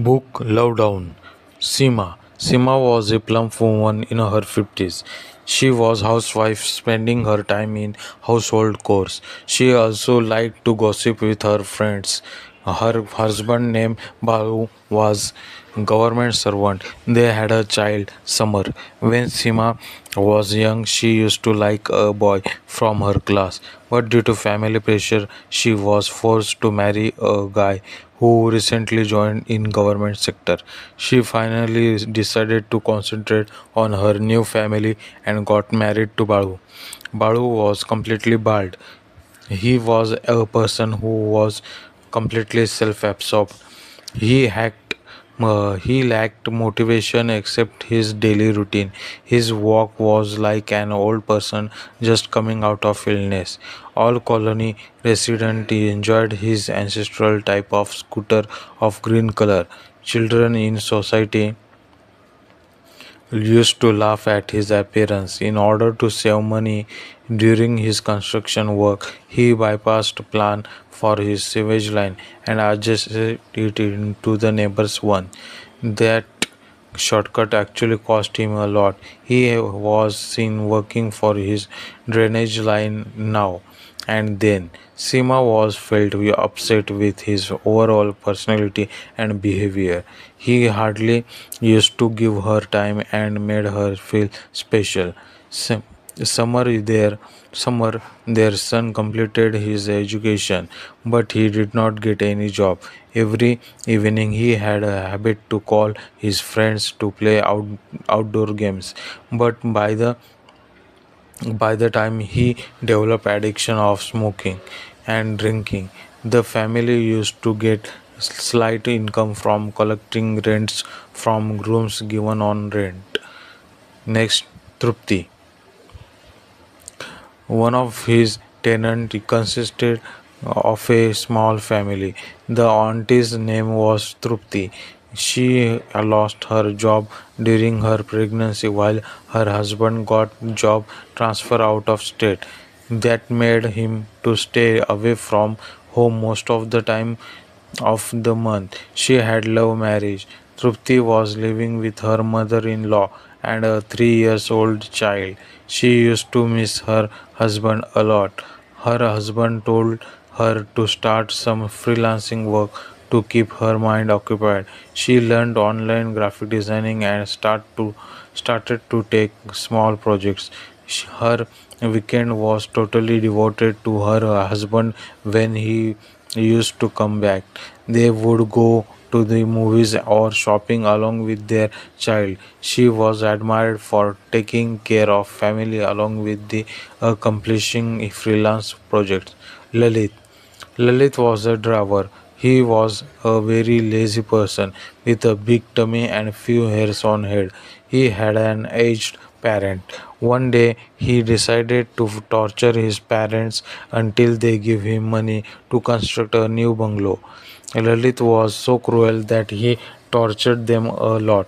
Book Lowdown. Seema was a plump woman in her 50s. She was housewife spending her time in household chores. She also liked to gossip with her friends. Her husband named Balu was government servant. They had a child, Summer. When Seema was young, she used to like a boy from her class, but due to family pressure, she was forced to marry a guy who recently joined in government sector. She finally decided to concentrate on her new family and got married to Balu. Balu was completely bald. He was a person who was completely self-absorbed. He hacked he lacked motivation except his daily routine. His walk was like an old person just coming out of illness. All colony residents enjoyed his ancestral type of scooter of green color. Children in society used to laugh at his appearance. In order to save money during his construction work, he bypassed plan for his sewage line and adjusted it into the neighbor's one. That shortcut actually cost him a lot. He was seen working for his drainage line now and then. Seema was felt upset with his overall personality and behavior. He hardly used to give her time and made her feel special. Some- Summer there Summer their son completed his education, but he did not get any job. Every evening he had a habit to call his friends to play outdoor games, but by the time he developed addiction of smoking and drinking, the family used to get slight income from collecting rents from rooms given on rent. Next, Trupti. One of his tenants consisted of a small family. The auntie's name was Trupti. She lost her job during her pregnancy while her husband got job transfer out of state. That made him to stay away from home most of the time of the month. She had love marriage. Trupti was living with her mother-in-law and a 3 years old child. She used to miss her husband a lot. Her husband told her to start some freelancing work to keep her mind occupied. She learned online graphic designing and started to take small projects. Her weekend was totally devoted to her husband when he used to come back. They would go to the movies or shopping along with their child. She was admired for taking care of family along with the accomplishing freelance projects. Lalit. Lalit was a driver. He was a very lazy person with a big tummy and few hairs on head. He had an aged parent. One day he decided to torture his parents until they give him money to construct a new bungalow. Lalit was so cruel that he tortured them a lot.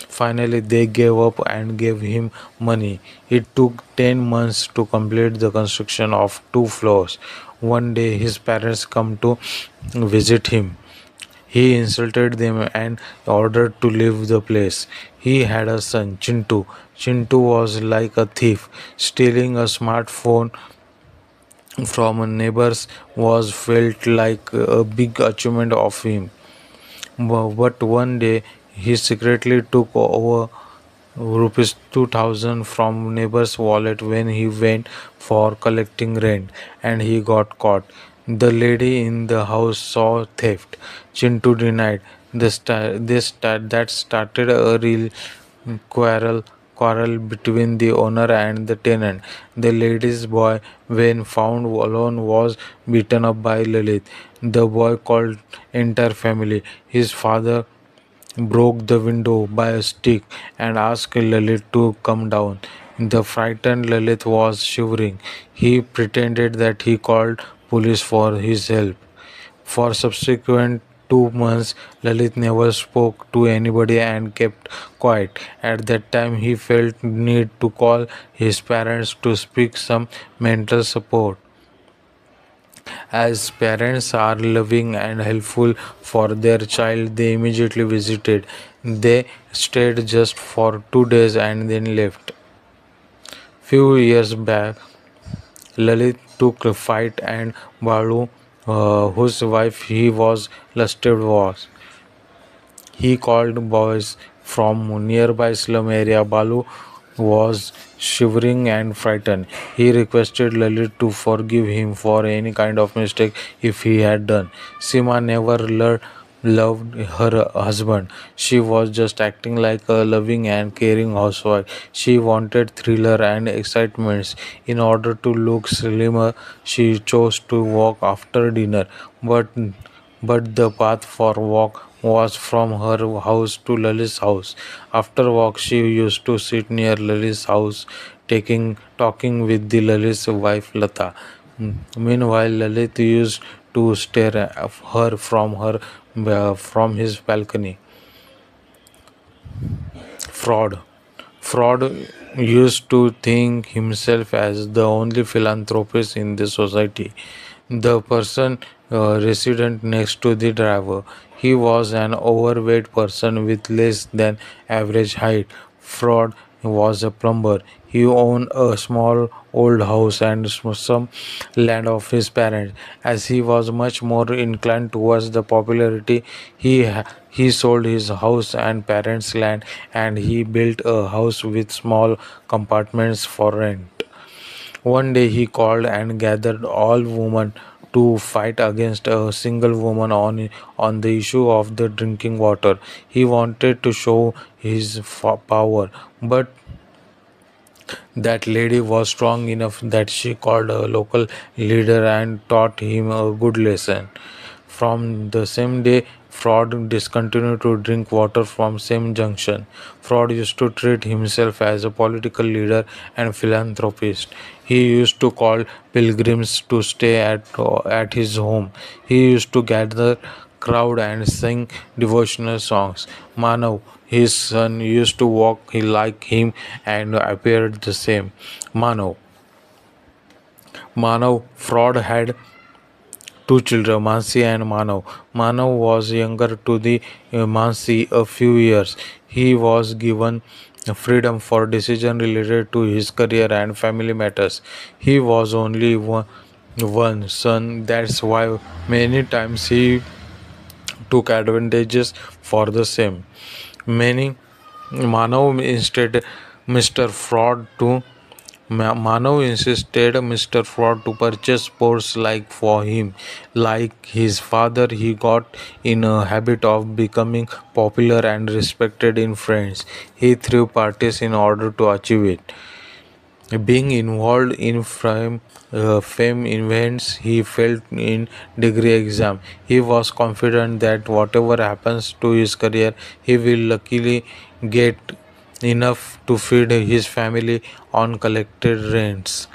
Finally, they gave up and gave him money. It took 10 months to complete the construction of 2 floors. One day, his parents come to visit him. He insulted them and ordered to leave the place. He had a son, Chintu. Chintu was like a thief. Stealing a smartphone from neighbors was felt like a big achievement of him. But one day he secretly took over rupees 2000 from neighbor's wallet when he went for collecting rent and he got caught. The lady in the house saw theft. Chintu denied. That started a real quarrel quarrel between the owner and the tenant. The lady's boy, when found alone, was beaten up by Lalit. The boy called entire family. His father broke the window by a stick and asked Lalit to come down. The frightened Lalit was shivering. He pretended that he called police for his help. For subsequent 2 months, Lalit never spoke to anybody and kept quiet. At that time, he felt need to call his parents to speak some mental support. As parents are loving and helpful for their child, they immediately visited. They stayed just for 2 days and then left. Few years back, Lalit took a fight and Balu, whose wife he was lusted was. He called boys from nearby slum area. Balu was shivering and frightened. He requested Lalit to forgive him for any kind of mistake if he had done. Sima never loved her husband. She was just acting like a loving and caring housewife. She wanted thriller and excitements. In order to look slimmer, she chose to walk after dinner. But the path for walk was from her house to Lalit's house. After walk, she used to sit near Lalit's house, talking with the Lalit's wife Lata. Meanwhile, Lalit used to stare at her from his balcony. Fraud. Fraud used to think himself as the only philanthropist in the society. The person resident next to the driver. He was an overweight person with less than average height. Fraud was a plumber. He owned a small old house and some land of his parents. As he was much more inclined towards the popularity, he sold his house and parents' land, and he built a house with small compartments for rent. One day he called and gathered all women to fight against a single woman on the issue of the drinking water. He wanted to show his power, but that lady was strong enough that she called a local leader and taught him a good lesson. From the same day, Fraud discontinued to drink water from same junction. Fraud used to treat himself as a political leader and philanthropist. He used to call pilgrims to stay at his home. He used to gather crowd and sing devotional songs. Manav, his son, used to walk like him and appeared the same. Manav. Fraud had two children, Mansi and Manav. Manav was younger to the Mansi a few years. He was given freedom for decision related to his career and family matters. He was only one son. That's why many times he took advantages for the same. Many Manav instead Mr. Fraud to Manav insisted Mr. Fraud to purchase sports like for him. Like his father, he got in a habit of becoming popular and respected in friends. He threw parties in order to achieve it. Being involved in fame events, he failed in degree exam. He was confident that whatever happens to his career, he will luckily get enough to feed his family on collected rents.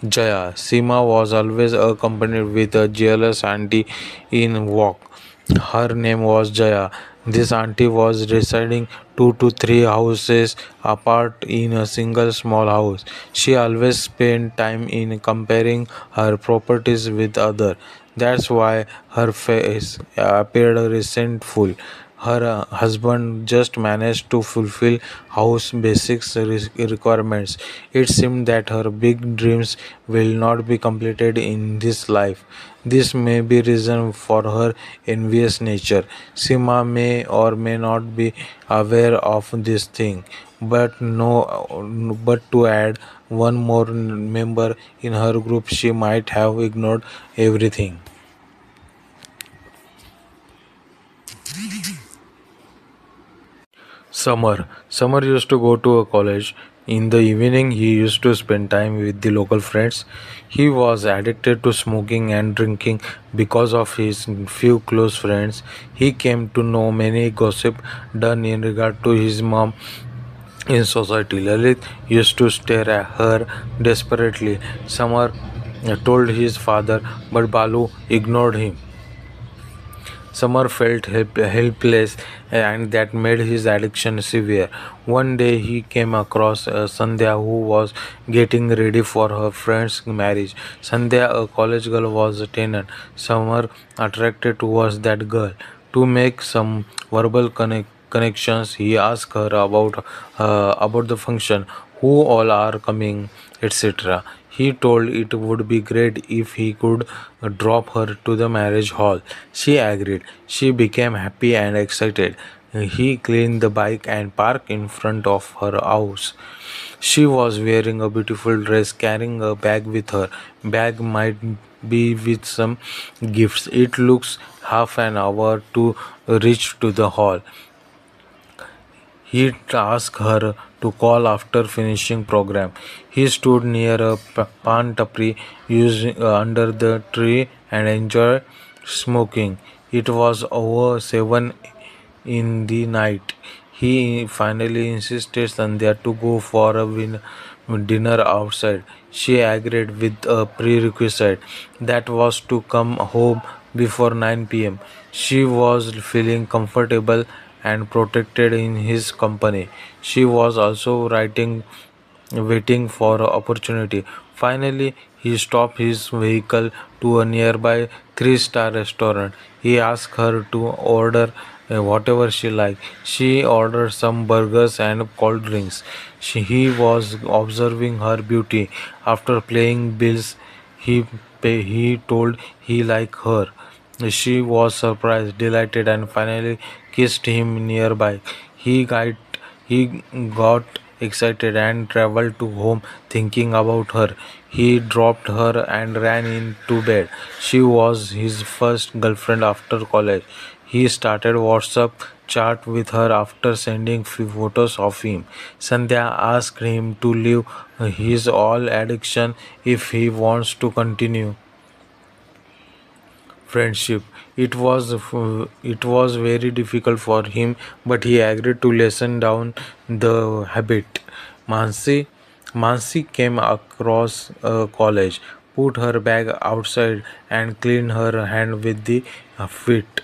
Jaya Seema was always accompanied with a jealous auntie in walk. Her name was Jaya. This auntie was residing 2 to 3 houses apart in a single small house. She always spent time in comparing her properties with others. That's why her face appeared resentful. Her husband just managed to fulfill house basics requirements. It seemed that her big dreams will not be completed in this life. This may be reason for her envious nature. Sima may or may not be aware of this thing, but to add one more member in her group, she might have ignored everything. Summer used to go to a college. In the evening, he used to spend time with the local friends. He was addicted to smoking and drinking because of his few close friends. He came to know many gossip done in regard to his mom in society. Lalit used to stare at her desperately. Summer told his father, but Balu ignored him. Summer felt helpless, and that made his addiction severe. One day he came across Sandhya, who was getting ready for her friend's marriage. Sandhya, a college girl, was a tenant. Summer attracted towards that girl. To make some verbal connections, he asked her about the function, who all are coming, etc. He told it would be great if he could drop her to the marriage hall. She agreed. She became happy and excited. He cleaned the bike and parked in front of her house. She was wearing a beautiful dress, carrying a bag with her. Bag might be with some gifts. It looks half an hour to reach to the hall. He asked her to call after finishing program. He stood near a pan tapri under the tree and enjoyed smoking. It was over 7 in the night. He finally insisted Sandhya to go for a dinner outside. She agreed with a prerequisite that was to come home before 9 p.m. She was feeling comfortable and protected in his company. She was also waiting for an opportunity. Finally, he stopped his vehicle to a nearby three-star restaurant. He asked her to order whatever she liked. She ordered some burgers and cold drinks. He was observing her beauty. After paying bills, he told he liked her. She was surprised, delighted, and finally kissed him nearby. He got excited and traveled to home thinking about her. He dropped her and ran into bed. She was his first girlfriend after college. He started WhatsApp chat with her after sending few photos of him. Sandhya asked him to leave his all addiction if he wants to continue friendship. It was very difficult for him, but he agreed to lessen down the habit. Mansi Mansi came across college, put her bag outside, and cleaned her hand with the feet.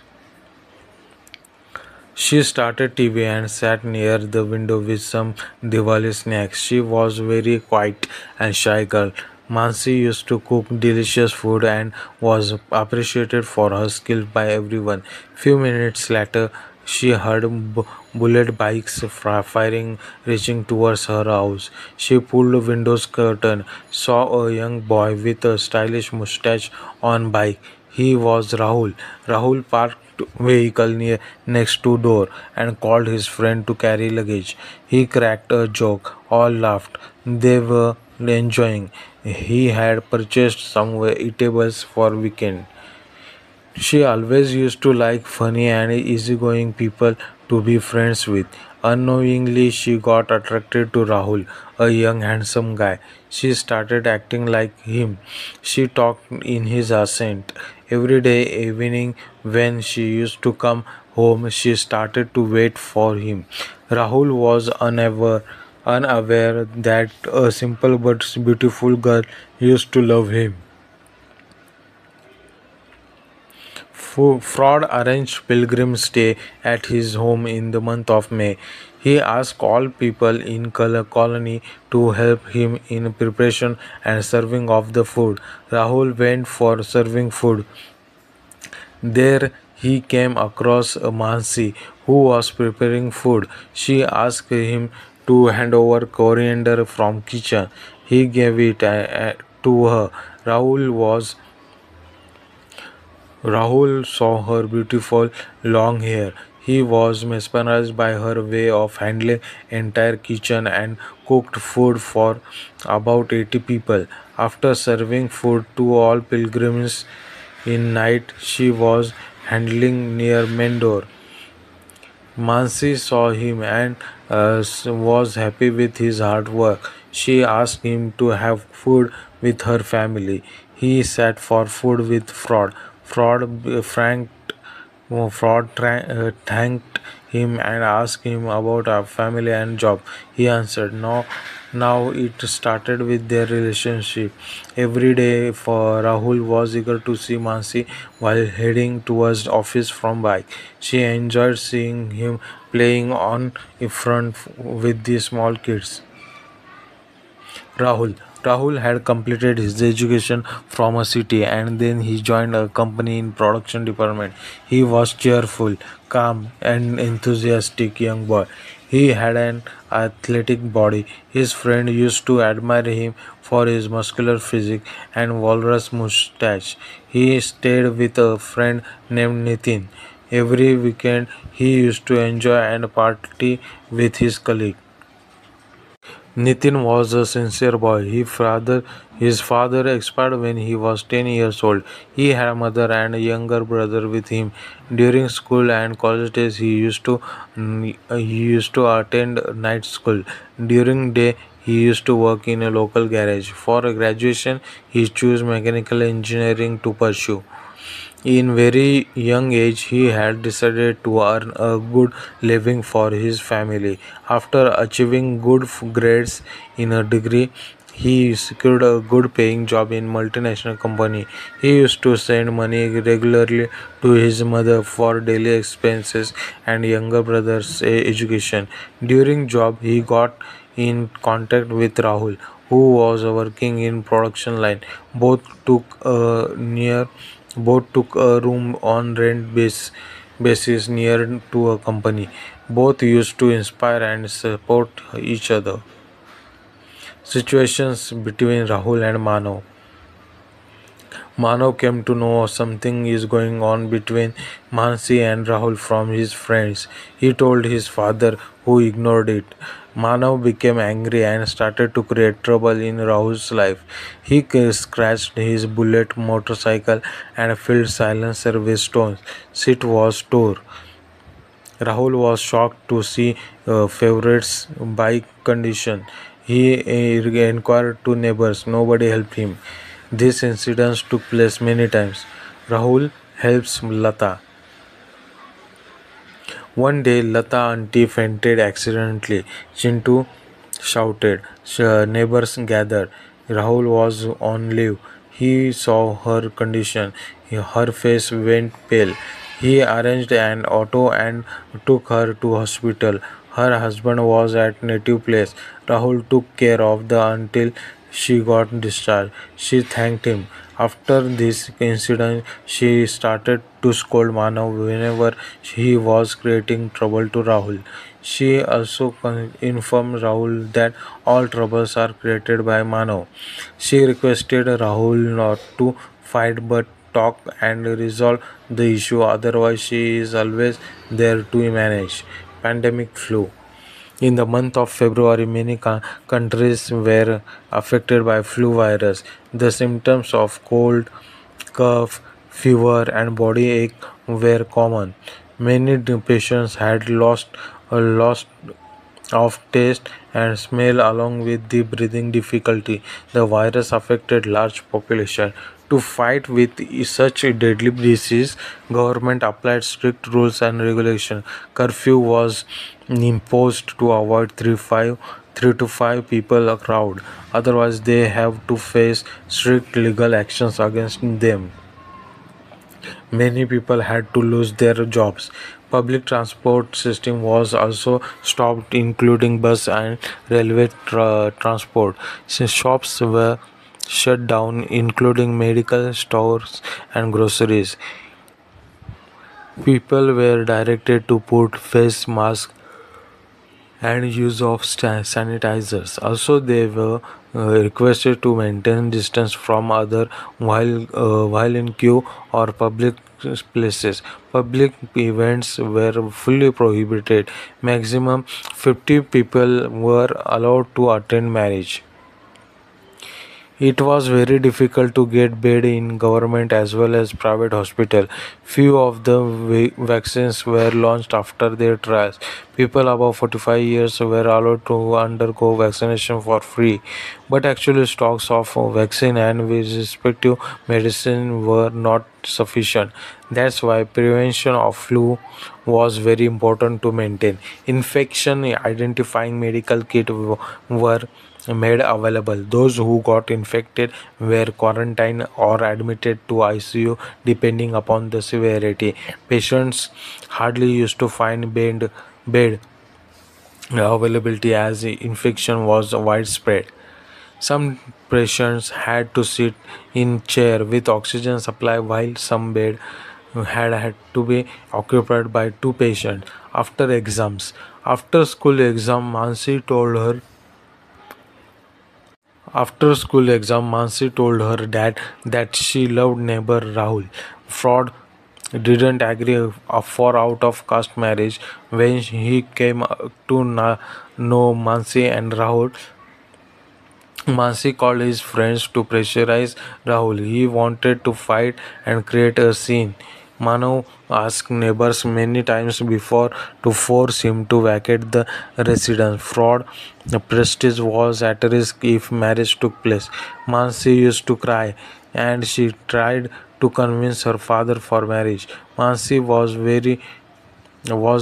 She started TV and sat near the window with some Diwali snacks. She was very quiet and shy girl. Mansi used to cook delicious food and was appreciated for her skill by everyone. Few minutes later, she heard bullet bikes firing reaching towards her house. She pulled the windows curtain, saw a young boy with a stylish mustache on bike. He was Rahul. Rahul parked vehicle next to door and called his friend to carry luggage. He cracked a joke. All laughed. They were enjoying. He had purchased some eatables for weekend. She always used to like funny and easygoing people to be friends with. Unknowingly, she got attracted to Rahul, a young, handsome guy. She started acting like him. She talked in his accent. Every day, evening, when she used to come home, she started to wait for him. Rahul was unaware that a simple but beautiful girl used to love him. Fraud arranged pilgrim stay at his home in the month of May. He asked all people in colony to help him in preparation and serving of the food. Rahul went for serving food. There he came across a Mansi who was preparing food. She asked him to hand over coriander from kitchen. He gave it to her. Rahul saw her beautiful long hair. He was mesmerized by her way of handling entire kitchen and cooked food for about 80 people. After serving food to all pilgrims in night, she was handling near Mendor. Mansi saw him and was happy with his hard work. She asked him to have food with her family. He sat for food with Fraud. Fraud thanked him and asked him about our family and job. He answered, "No, now it started with their relationship." Every day for Rahul was eager to see Mansi while heading towards office from bike. She enjoyed seeing him playing on in front with the small kids. Rahul. Rahul had completed his education from a city and then he joined a company in production department. He was cheerful, calm and enthusiastic young boy. He had an athletic body. His friend used to admire him for his muscular physique and walrus mustache. He stayed with a friend named Nitin. Every weekend he used to enjoy and party with his colleague. Nitin was a sincere boy. His father expired when he was 10 years old. He had a mother and a younger brother with him. During school and college days, he used to attend night school. During day, he used to work in a local garage. For graduation, he chose mechanical engineering to pursue. In very young age, he had decided to earn a good living for his family. After achieving good grades in a degree, he secured a good paying job in multinational company. He used to send money regularly to his mother for daily expenses and younger brother's education. During job, he got in contact with Rahul, who was working in production line. Both took a room on basis near to a company. Both used to inspire and support each other. Situations between Rahul and Manav. Manav came to know something is going on between Mansi and Rahul from his friends. He told his father, who ignored it. Manav became angry and started to create trouble in Rahul's life. He scratched his bullet motorcycle and filled silencer with stones. Seat was tore. Rahul was shocked to see favorite's bike condition. He inquired to neighbors. Nobody helped him. These incidents took place many times. Rahul helps Lata. One day, Lata auntie fainted accidentally. Chintu shouted. Neighbors gathered. Rahul was on leave. He saw her condition. Her face went pale. He arranged an auto and took her to hospital. Her husband was at native place. Rahul took care of the until she got discharged. She thanked him. After this incident, she started to scold Manav whenever he was creating trouble to Rahul. She also informed Rahul that all troubles are created by Manav. She requested Rahul not to fight but talk and resolve the issue, otherwise, she is always there to manage. Pandemic flu. In the month of February, many countries were affected by flu virus. The symptoms of cold, cough, fever, and body ache were common. Many patients had lost of taste and smell along with the breathing difficulty. The virus affected large population. To fight with such a deadly disease, government applied strict rules and regulation. Curfew was imposed to avoid 3 to 5 people a crowd. Otherwise, they have to face strict legal actions against them. Many people had to lose their jobs. Public transport system was also stopped, including bus and railway transport. Shops were shut down, including medical stores and groceries. People were directed to put face masks and use of sanitizers. Also, they were requested to maintain distance from other while in queue or public places. Public events were fully prohibited. Maximum 50 people were allowed to attend marriage. It was very difficult to get bed in government as well as private hospital. Few of the vaccines were launched after their trials. People above 45 years were allowed to undergo vaccination for free, but actually stocks of vaccine and with respective medicine were not sufficient. That's why prevention of flu was very important to maintain. Infection identifying medical kit were made available. Those who got infected were quarantined or admitted to ICU depending upon the severity. Patients hardly used to find bed availability as the infection was widespread. Some patients had to sit in chair with oxygen supply while some bed had to be occupied by two patients. After school exam, Mansi told her dad that she loved neighbor Rahul. Fraud didn't agree for out of caste marriage. When he came to know Mansi and Rahul, Mansi called his friends to pressurize Rahul. He wanted to fight and create a scene. Manav asked neighbors many times before to force him to vacate the residence. Fraud prestige was at risk if marriage took place. Mansi used to cry and she tried to convince her father for marriage. Mansi was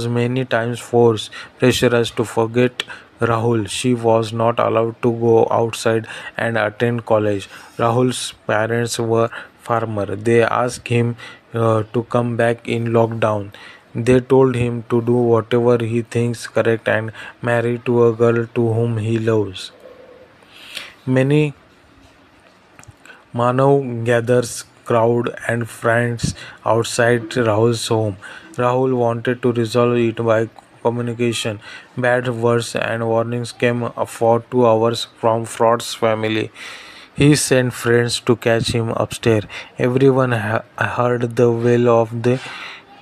many times forced, pressurized to forget Rahul. She was not allowed to go outside and attend college. Rahul's parents were farmer. They asked him to come back in lockdown. They told him to do whatever he thinks correct and marry to a girl to whom he loves. Many Manav gathers crowd and friends outside Rahul's home. Rahul wanted to resolve it by communication. Bad words and warnings came for 2 hours from Fraud's family. He sent friends to catch him upstairs. Everyone heard the wail of the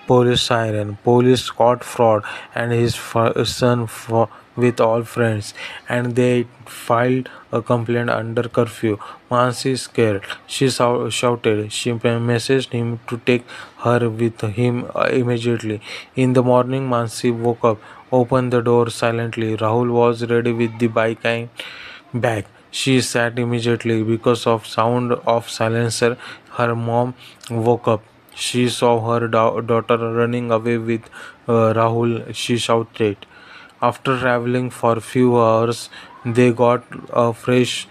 police siren. Police caught Fraud and his son with all friends, and they filed a complaint under curfew. Mansi scared. She shouted. She messaged him to take her with him immediately. In the morning, Mansi woke up, opened the door silently. Rahul was ready with the bike and bag. She sat immediately because of sound of silencer. Her mom woke up. She saw her daughter running away with Rahul. She shouted. After traveling for few hours, they got a fresh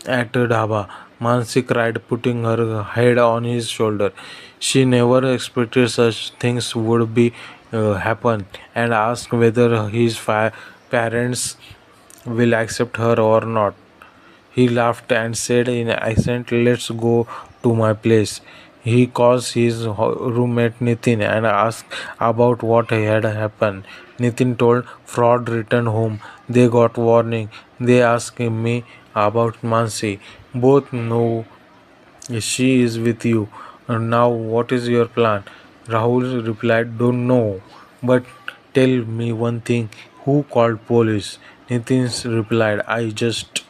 at Dhaba. Mansi cried, putting her head on his shoulder. She never expected such things would be happen, and asked whether his parents will accept her or not. He laughed and said in accent, "Let's go to my place." He called his roommate Nitin and asked about what had happened. Nitin told Fraud returned home. They got warning. They asked me about Mansi. Both know she is with you. And now what is your plan? Rahul replied, don't know. But tell me one thing. Who called police? Nitin replied, I just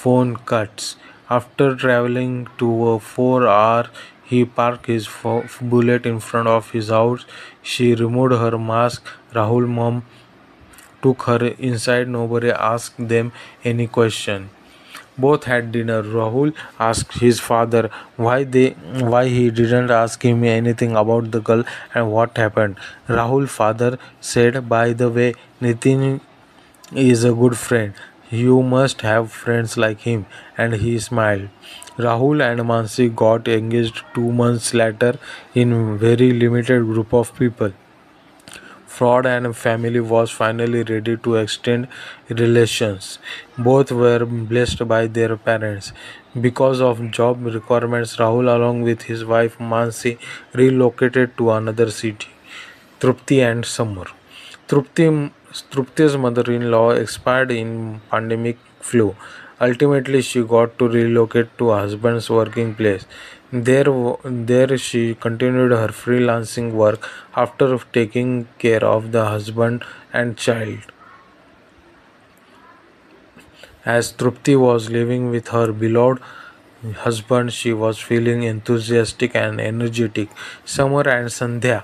phone cuts. After traveling to a 4 hour, he parked his bullet in front of his house. She removed her mask. Rahul mom took her inside. Nobody asked them any question. Both had dinner. Rahul asked his father why he didn't ask him anything about the girl and what happened. Rahul father said, by the way, Nitin is a good friend. You must have friends like him. And he smiled. Rahul and Mansi got engaged 2 months later in very limited group of people. Fraud and family was finally ready to extend relations. Both were blessed by their parents. Because of job requirements, Rahul, along with his wife Mansi, relocated to another city. Trupti and Samur. Trupti, Trupti's mother-in-law expired in pandemic flu. Ultimately, she got to relocate to her husband's working place. There she continued her freelancing work after taking care of the husband and child. As Trupti was living with her beloved husband, she was feeling enthusiastic and energetic. Summer and Sandhya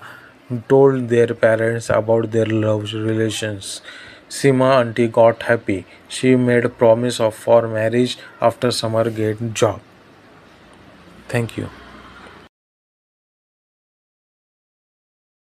told their parents about their love relations. Sima auntie got happy. She made a promise of for marriage after Summer get job. Thank you.